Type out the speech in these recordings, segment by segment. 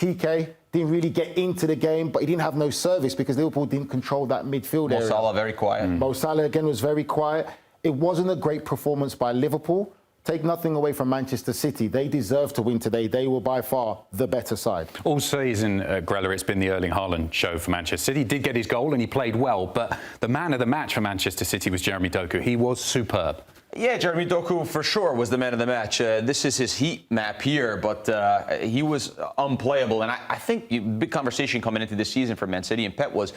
TK didn't really get into the game, but he didn't have no service because Liverpool didn't control that midfield area. Salah very quiet. Mo Salah again was very quiet. It wasn't a great performance by Liverpool. Take nothing away from Manchester City. They deserve to win today. They were by far the better side. All season, Grella, it's been the Erling Haaland show for Manchester City. He did get his goal and he played well, but the man of the match for Manchester City was Jeremy Doku. He was superb. Yeah, Jeremy Doku for sure was the man of the match. This is his heat map here, but he was unplayable. And I think the big conversation coming into this season for Man City and Pep was,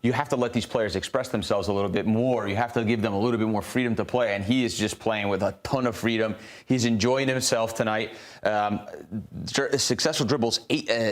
you have to let these players express themselves a little bit more. You have to give them a little bit more freedom to play. And he is just playing with a ton of freedom. He's enjoying himself tonight. Successful dribbles,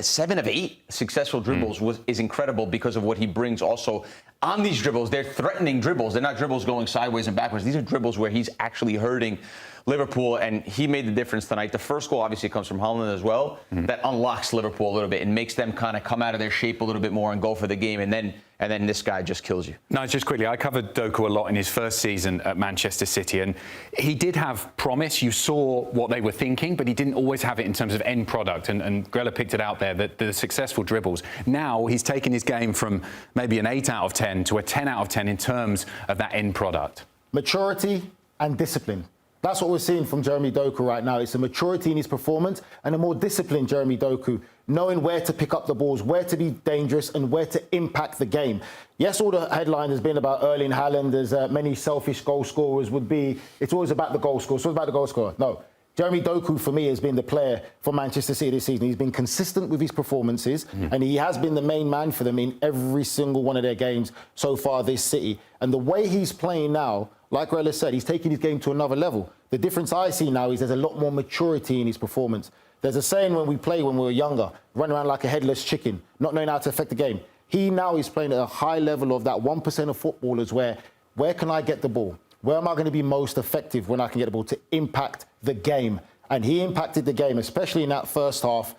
7 of 8 successful dribbles is incredible because of what he brings also on these dribbles. They're threatening dribbles. They're not dribbles going sideways and backwards. These are dribbles where he's actually hurting Liverpool, and he made the difference tonight. The first goal obviously comes from Haaland as well. That unlocks Liverpool a little bit and makes them kind of come out of their shape a little bit more and go for the game, and then this guy just kills you. No, just quickly, I covered Doku a lot in his first season at Manchester City, and he did have promise. You saw what they were thinking, but he didn't always have it in terms of end product, and Grella picked it out there, that the successful dribbles. Now he's taken his game from maybe an 8 out of 10 to a 10 out of 10 in terms of that end product. Maturity and discipline. That's what we're seeing from Jeremy Doku right now. It's a maturity in his performance and a more disciplined Jeremy Doku, knowing where to pick up the balls, where to be dangerous and where to impact the game. Yes, all the headline has been about Erling Haaland, as many selfish goal scorers would be. It's always about the goal scorer. It's always about the goal scorer. No. Jeremy Doku, for me, has been the player for Manchester City this season. He's been consistent with his performances, and he has been the main man for them in every single one of their games so far this City. And the way he's playing now, like Grella said, he's taking his game to another level. The difference I see now is there's a lot more maturity in his performance. There's a saying when we were younger, run around like a headless chicken, not knowing how to affect the game. He now is playing at a high level of that 1% of footballers where can I get the ball? Where am I going to be most effective when I can get the ball to impact the game? And he impacted the game, especially in that first half,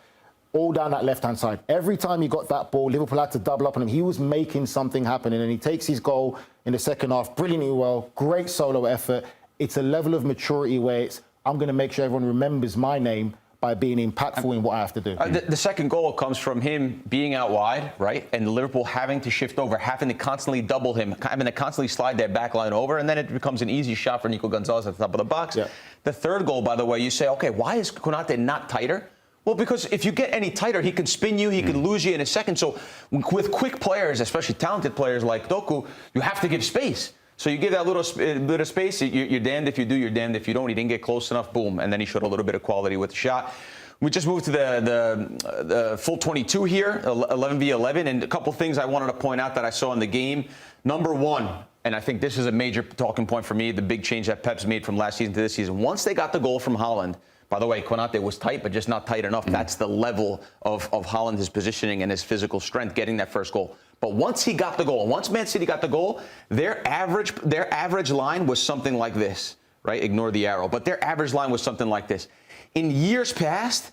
all down that left-hand side. Every time he got that ball, Liverpool had to double up on him. He was making something happen, and then he takes his goal in the second half brilliantly well. Great solo effort. It's a level of maturity where it's, I'm going to make sure everyone remembers my name by being impactful in what I have to do. The second goal comes from him being out wide, right? And Liverpool having to shift over, having to constantly double him, having to constantly slide their back line over, and then it becomes an easy shot for Nico Gonzalez at the top of the box. Yeah. The third goal, by the way, you say, okay, why is Konate not tighter? Well, because if you get any tighter, he can spin you, he can lose you in a second. So with quick players, especially talented players like Doku, you have to give space. So you give that little bit of space, you're damned if you do, you're damned if you don't. He didn't get close enough, boom, and then he showed a little bit of quality with the shot. We just moved to the full 22 here, 11v11, and a couple things I wanted to point out that I saw in the game. Number one, and I think this is a major talking point for me, the big change that Pep's made from last season to this season. Once they got the goal from Haaland, by the way, Konate was tight, but just not tight enough. That's the level of Haaland, his positioning and his physical strength, getting that first goal. But once he got the goal, once Man City got the goal, their average line was something like this, right? Ignore the arrow. But their average line was something like this. In years past,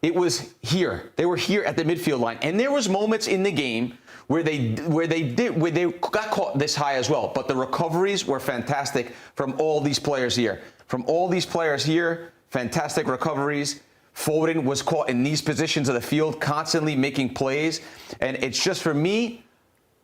it was here. They were here at the midfield line. And there was moments in the game where they got caught this high as well. But the recoveries were fantastic from all these players here. From all these players here, fantastic recoveries. Foden was caught in these positions of the field, constantly making plays. And it's just, for me,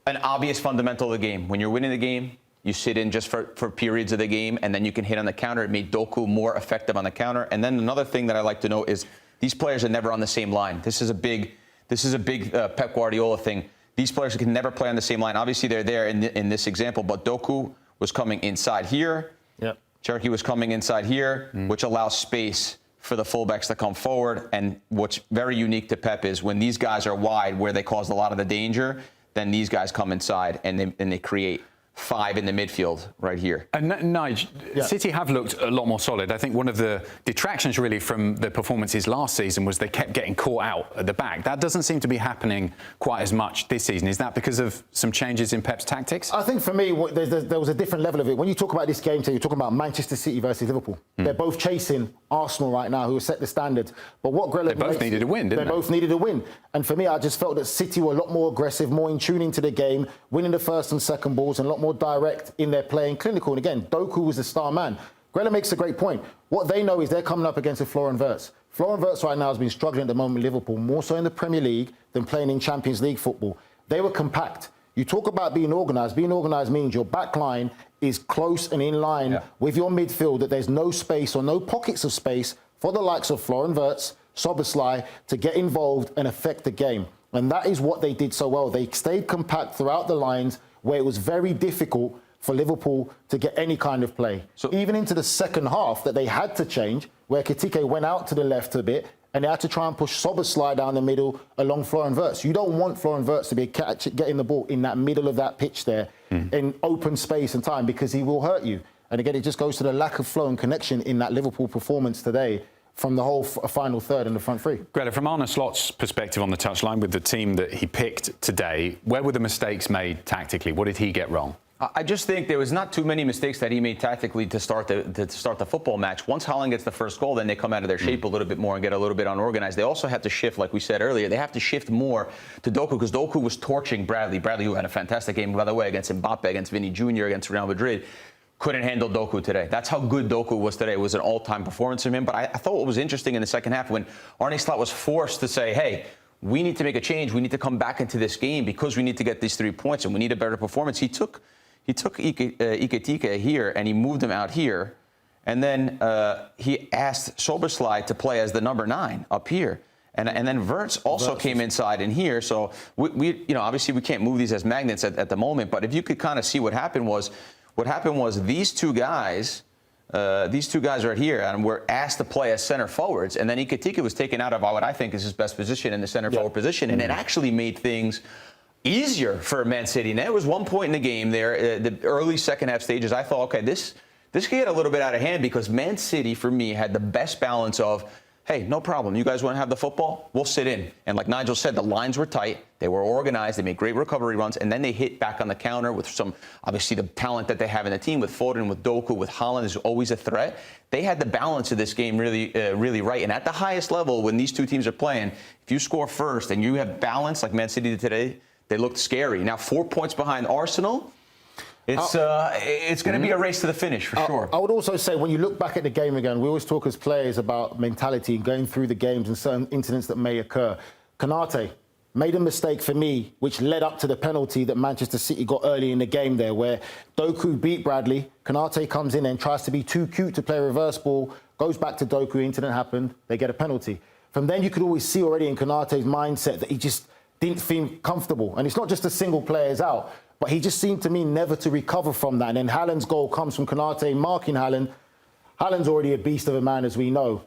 an obvious fundamental of the game. When you're winning the game, you sit in just for periods of the game, and then you can hit on the counter. It made Doku more effective on the counter. And then another thing that I like to note is these players are never on the same line. This is a big Pep Guardiola thing. These players can never play on the same line. Obviously, they're there in this example, but Doku was coming inside here. Yep. Cherokee was coming inside here, which allows space for the fullbacks to come forward. And what's very unique to Pep is when these guys are wide, where they caused a lot of the danger, then these guys come inside and they create 5 in the midfield right here. And Nigel, City have looked a lot more solid. I think one of the detractions really from the performances last season was they kept getting caught out at the back. That doesn't seem to be happening quite as much this season. Is that because of some changes in Pep's tactics? I think for me, there was a different level of it. When you talk about this game, you're talking about Manchester City versus Liverpool. They're both chasing Arsenal right now, who have set the standard. But what Grella... They both needed a win, didn't they? They both needed a win. And for me, I just felt that City were a lot more aggressive, more in tune into the game, winning the first and second balls, and a lot more direct in their playing, clinical. And again, Doku was the star man. Grella makes a great point. What they know is they're coming up against a Florian Wirtz. Florian Wirtz right now has been struggling at the moment with Liverpool, more so in the Premier League than playing in Champions League football. They were compact. You talk about being organised. Being organised means your back line is close and in line with your midfield, that there's no space or no pockets of space for the likes of Florian Wirtz, Szoboszlai to get involved and affect the game. And that is what they did so well. They stayed compact throughout the lines where it was very difficult for Liverpool to get any kind of play. So even into the second half that they had to change, where Ekitike went out to the left a bit, and they had to try and push Szoboszlai down the middle along Florian Wirtz. You don't want Florian Wirtz to be getting the ball in that middle of that pitch there in open space and time, because he will hurt you. And again, it just goes to the lack of flow and connection in that Liverpool performance today from the whole final third and the front three. Grella, from Arne Slot's perspective on the touchline with the team that he picked today, where were the mistakes made tactically? What did he get wrong? I just think there was not too many mistakes that he made tactically to start the football match. Once Haaland gets the first goal, then they come out of their shape a little bit more and get a little bit unorganized. They also have to shift, like we said earlier, they have to shift more to Doku, because Doku was torching Bradley. Bradley, who had a fantastic game, by the way, against Mbappe, against Vinny Jr., against Real Madrid, couldn't handle Doku today. That's how good Doku was today. It was an all-time performance from him. But I thought what was interesting in the second half, when Arne Slot was forced to say, hey, we need to make a change. We need to come back into this game because we need to get these 3 points and we need a better performance. He took Ekitike here and he moved him out here. And then he asked Szoboszlai to play as the number 9 up here. And then Wirtz also came inside in here. So we obviously we can't move these as magnets at the moment. But if you could kind of see what happened was these two guys right here and were asked to play as center forwards. And then Ekitike was taken out of what I think is his best position in the center forward position. And it actually made things easier for Man City. And there was one point in the game there, the early second half stages, I thought, okay, this could get a little bit out of hand, because Man City, for me, had the best balance of, hey, no problem. You guys want to have the football? We'll sit in. And like Nigel said, the lines were tight. They were organized. They made great recovery runs. And then they hit back on the counter with some, obviously, the talent that they have in the team with Foden, with Doku, with Haaland is always a threat. They had the balance of this game really right. And at the highest level, when these two teams are playing, if you score first and you have balance like Man City did today, they looked scary. Now, 4 points behind Arsenal. It's going to be a race to the finish, for sure. I would also say, when you look back at the game again, we always talk as players about mentality and going through the games and certain incidents that may occur. Konate made a mistake for me, which led up to the penalty that Manchester City got early in the game there, where Doku beat Bradley. Konate comes in and tries to be too cute to play a reverse ball, goes back to Doku, incident happened, they get a penalty. From then, you could always see already in Konate's mindset that he just didn't feel comfortable. And it's not just a single player's out, but he just seemed to me never to recover from that. And then Haaland's goal comes from Konate marking Haaland. Haaland's already a beast of a man, as we know.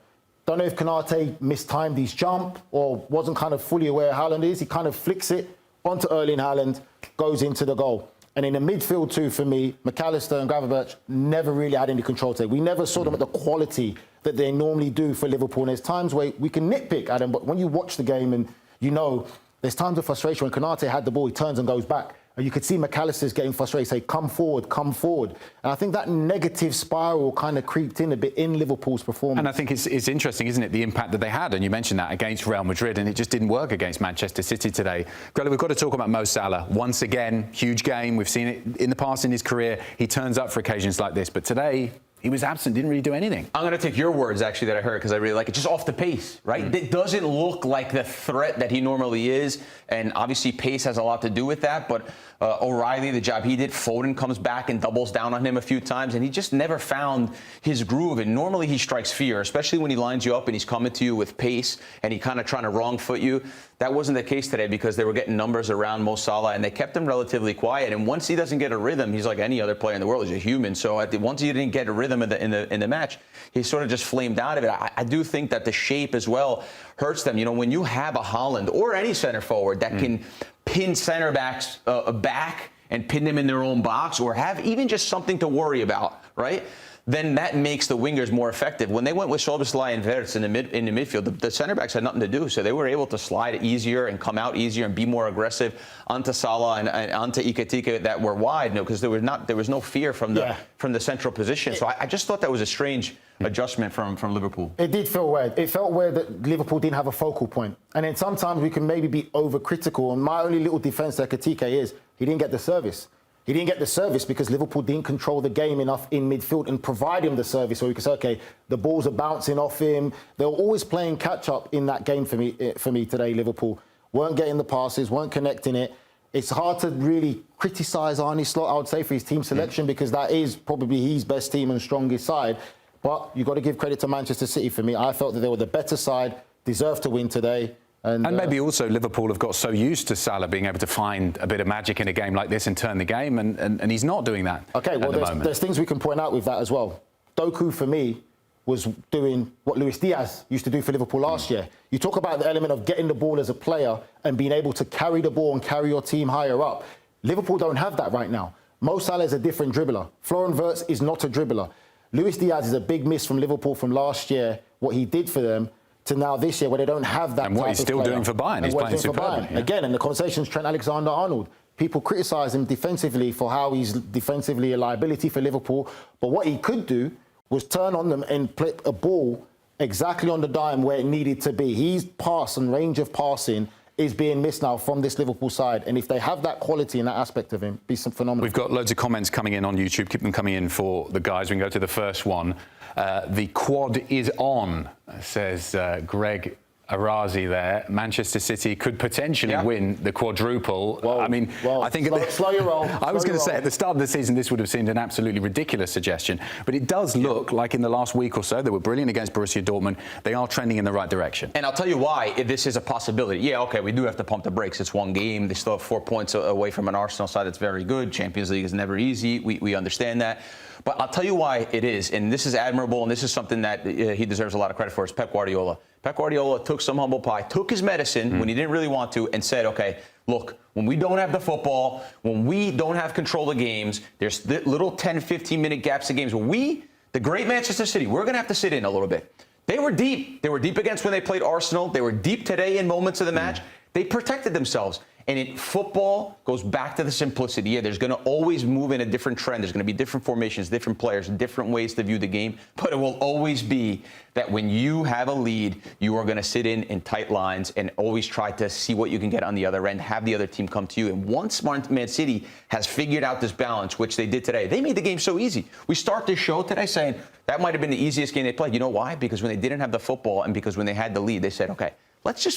Don't know if Konate mistimed his jump or wasn't kind of fully aware Haaland is. He kind of flicks it onto Erling Haaland, goes into the goal. And in the midfield too, for me, McAllister and Gravenberch never really had any control today. We never saw them at the quality that they normally do for Liverpool. And there's times where we can nitpick at them, but when you watch the game and you know, there's times of frustration when Konate had the ball, he turns and goes back. And you could see McAllister's getting frustrated, say, come forward, come forward. And I think that negative spiral kind of creeped in a bit in Liverpool's performance. And I think it's interesting, isn't it, the impact that they had? And you mentioned that against Real Madrid, and it just didn't work against Manchester City today. Grella, we've got to talk about Mo Salah. Once again, huge game. We've seen it in the past in his career. He turns up for occasions like this. But today, he was absent, didn't really do anything. I'm going to take your words, actually, that I heard, because I really like it. Just off the pace, right? It doesn't look like the threat that he normally is. And obviously, pace has a lot to do with that. But O'Reilly, the job he did, Foden comes back and doubles down on him a few times. And he just never found his groove. And normally he strikes fear, especially when he lines you up and he's coming to you with pace and he kind of trying to wrong foot you. That wasn't the case today, because they were getting numbers around Mo Salah and they kept him relatively quiet. And once he doesn't get a rhythm, he's like any other player in the world. He's a human. So once he didn't get a rhythm in the match, he sort of just flamed out of it. I do think that the shape as well hurts them. You know, when you have a Haaland or any center forward that can pin center backs back and pin them in their own box, or have even just something to worry about, right? Then that makes the wingers more effective. When they went with Szoboszlai and Wirtz in the midfield, the center backs had nothing to do, so they were able to slide easier and come out easier and be more aggressive onto Salah and onto Ekitike that were wide, because there was no fear from the central position. So I just thought that was a strange adjustment from Liverpool. It did feel weird. It felt weird that Liverpool didn't have a focal point. And then sometimes we can maybe be overcritical. And my only little defence to Ekitike is he didn't get the service. He didn't get the service because Liverpool didn't control the game enough in midfield and provide him the service so he could say, okay, the balls are bouncing off him. They were always playing catch-up in that game for me today, Liverpool. Weren't getting the passes, weren't connecting it. It's hard to really criticise Arne Slot, I would say, for his team selection because that is probably his best team and strongest side. But you've got to give credit to Manchester City for me. I felt that they were the better side, deserved to win today. And maybe also Liverpool have got so used to Salah being able to find a bit of magic in a game like this and turn the game, and he's not doing that. Okay, well, there's things we can point out with that as well. Doku, for me, was doing what Luis Diaz used to do for Liverpool last year. You talk about the element of getting the ball as a player and being able to carry the ball and carry your team higher up. Liverpool don't have that right now. Mo Salah is a different dribbler. Florian Wirtz is not a dribbler. Luis Diaz is a big miss from Liverpool from last year, what he did for them, to now this year where they don't have that. And what he's still doing for Bayern, he's playing superbly. Yeah. Again, in the conversations, Trent Alexander-Arnold. People criticise him defensively for how he's defensively a liability for Liverpool. But what he could do was turn on them and play a ball exactly on the dime where it needed to be. His pass and range of passing is being missed now from this Liverpool side. And if they have that quality and that aspect of him, it'd be some phenomenal. We've got loads of comments coming in on YouTube. Keep them coming in for the guys. We can go to the first one. The quad is on, says Greg Arazi there. Manchester City could potentially win the quadruple. Whoa, I mean, I think slow your roll. I was going to say at the start of the season this would have seemed an absolutely ridiculous suggestion, but it does look like in the last week or so they were brilliant against Borussia Dortmund. They are trending in the right direction. And I'll tell you why this is a possibility. Yeah, okay, we do have to pump the brakes. It's one game. They still have 4 points away from an Arsenal side that's very good. Champions League is never easy. We understand that. But I'll tell you why it is, and this is admirable, and this is something that he deserves a lot of credit for, is Pep Guardiola. Pep Guardiola took some humble pie, took his medicine when he didn't really want to, and said, okay, look, when we don't have the football, when we don't have control of games, there's little 10, 15-minute gaps in games. When the great Manchester City, we're going to have to sit in a little bit. They were deep. They were deep against when they played Arsenal. They were deep today in moments of the match. They protected themselves. And football goes back to the simplicity. Yeah, there's going to always move in a different trend. There's going to be different formations, different players, different ways to view the game. But it will always be that when you have a lead, you are going to sit in tight lines and always try to see what you can get on the other end, have the other team come to you. And once Man City has figured out this balance, which they did today, they made the game so easy. We start this show today saying that might have been the easiest game they played. You know why? Because when they didn't have the football and because when they had the lead, they said, okay, let's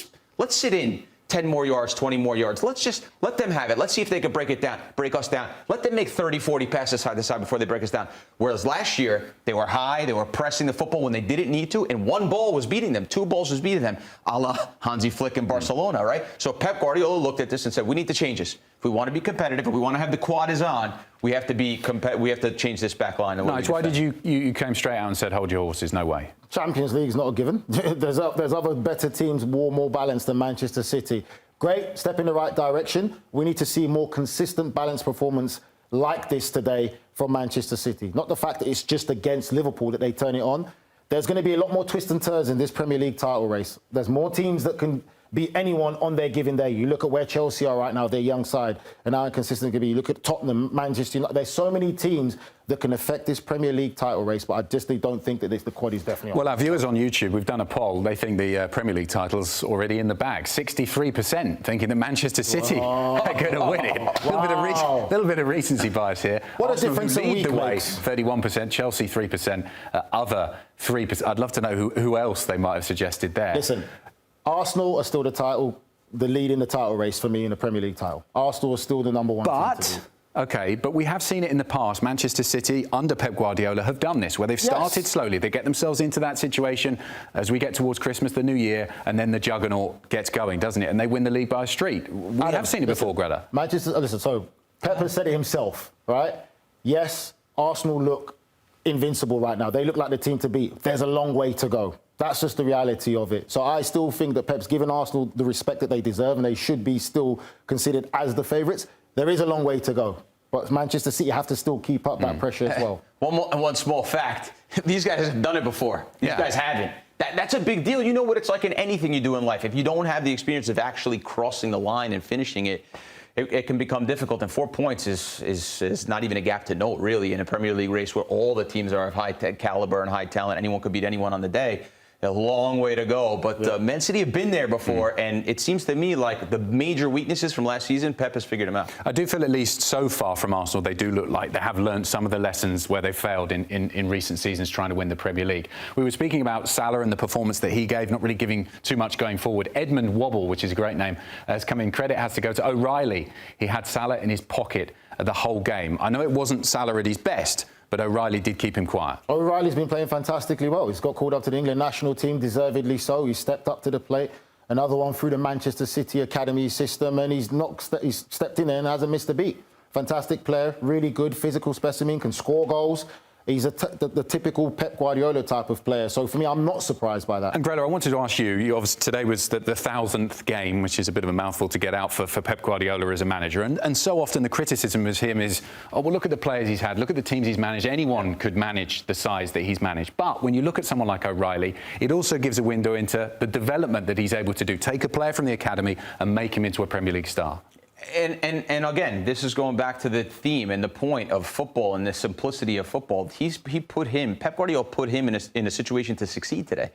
sit in 10 more yards, 20 more yards. Let's just let them have it. Let's see if they can break us down. Let them make 30, 40 passes side to side before they break us down. Whereas last year, they were high, they were pressing the football when they didn't need to, and one ball was beating them. Two balls was beating them, a la Hansi Flick in Barcelona, right? So Pep Guardiola looked at this and said, we need to change this. If we want to be competitive, if we want to have the quad is on, we have to be we have to change this back line. Nice. Why did you came straight out and said, hold your horses, no way? Champions League is not a given. There's other better teams, more balanced than Manchester City. Great, step in the right direction. We need to see more consistent, balanced performance like this today from Manchester City. Not the fact that it's just against Liverpool that they turn it on. There's going to be a lot more twists and turns in this Premier League title race. There's more teams that can beat anyone on their given day. You look at where Chelsea are right now, their young side, and how inconsistent it can be. You look at Tottenham, Manchester United. There's so many teams that can affect this Premier League title race, but I just don't think that the quad is definitely on. Well, our viewers on YouTube, we've done a poll. They think the Premier League title's already in the bag. 63% thinking that Manchester City are going to win it. A little bit of recency bias here. What a difference a week makes. 31%, Chelsea 3%, other 3%. I'd love to know who else they might have suggested there. Listen, Arsenal are still the lead in the title race for me in the Premier League title. Arsenal is still the number one team to beat. Okay, but we have seen it in the past. Manchester City, under Pep Guardiola, have done this, where they've started slowly. They get themselves into that situation as we get towards Christmas, the new year, and then the juggernaut gets going, doesn't it? And they win the league by a street. We have seen it before, Grella. So Pep has said it himself, right? Yes, Arsenal look invincible right now. They look like the team to beat. There's a long way to go. That's just the reality of it. So I still think that Pep's given Arsenal the respect that they deserve, and they should be still considered as the favourites. There is a long way to go. But Manchester City have to still keep up that pressure as well. One small fact. These guys have done it before. These guys haven't. That's a big deal. You know what it's like in anything you do in life. If you don't have the experience of actually crossing the line and finishing it, it can become difficult. And 4 points is not even a gap to note, really, in a Premier League race where all the teams are of high caliber and high talent. Anyone could beat anyone on the day. a long way to go. But Man City have been there before, and it seems to me like the major weaknesses from last season, Pep has figured them out. I do feel, at least so far from Arsenal, they do look like they have learned some of the lessons where they failed in recent seasons trying to win the Premier League. We were speaking about Salah and the performance that he gave, not really giving too much going forward. Edmund Wobble, which is a great name, has come in. Credit has to go to O'Reilly. He had Salah in his pocket the whole game. I know it wasn't Salah at his best, but O'Reilly did keep him quiet. O'Reilly's been playing fantastically well. He's got called up to the England national team, deservedly so. He stepped up to the plate. Another one through the Manchester City academy system, and he's stepped in there and hasn't missed a beat. Fantastic player, really good physical specimen, can score goals. He's the typical Pep Guardiola type of player. So for me, I'm not surprised by that. And Grella, I wanted to ask you, obviously today was the 1,000th game, which is a bit of a mouthful to get out for Pep Guardiola as a manager. And so often the criticism of him is, oh, well, look at the players he's had, look at the teams he's managed. Anyone could manage the size that he's managed. But when you look at someone like O'Reilly, it also gives a window into the development that he's able to do. Take a player from the academy and make him into a Premier League star. And again, this is going back to the theme and the point of football and the simplicity of football. Pep Guardiola put him in a situation to succeed today.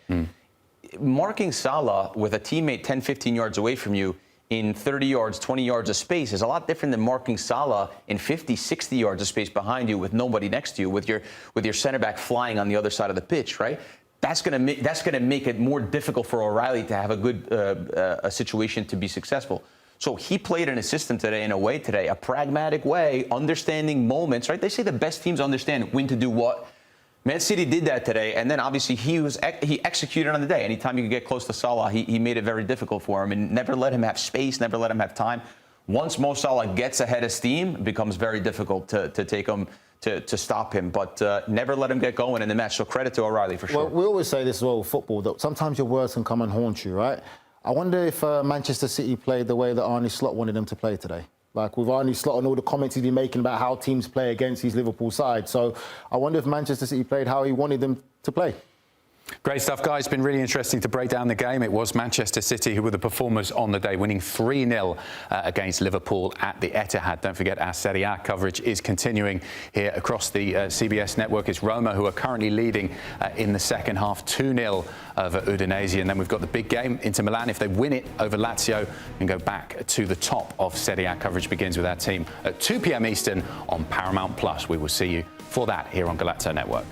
Marking Salah with a teammate 10, 15 yards away from you in 30 yards, 20 yards of space is a lot different than marking Salah in 50, 60 yards of space behind you with nobody next to you, with your center back flying on the other side of the pitch, right? That's going to make it more difficult for O'Reilly to have a good a situation to be successful. So he played in a system today, in a way today, a pragmatic way, understanding moments, right? They say the best teams understand when to do what. Man City did that today, and then obviously he executed on the day. Anytime you could get close to Salah, he made it very difficult for him and never let him have space, never let him have time. Once Mo Salah gets ahead of steam, it becomes very difficult to take him, to stop him, but never let him get going in the match. So credit to O'Reilly for sure. Well, we always say this as well with football, that sometimes your words can come and haunt you, right? I wonder if Manchester City played the way that Arne Slot wanted them to play today. Like with Arne Slot and all the comments he's been making about how teams play against his Liverpool side. So I wonder if Manchester City played how he wanted them to play. Great stuff, guys. It's been really interesting to break down the game. It was Manchester City who were the performers on the day, winning 3-0 against Liverpool at the Etihad. Don't forget, our Serie A coverage is continuing here across the CBS network. It's Roma who are currently leading in the second half, 2-0 over Udinese. And then we've got the big game, Inter Milan. If they win it over Lazio and go back to the top of Serie A, coverage begins with our team at 2 p.m. Eastern on Paramount+. We will see you for that here on Golazo Network.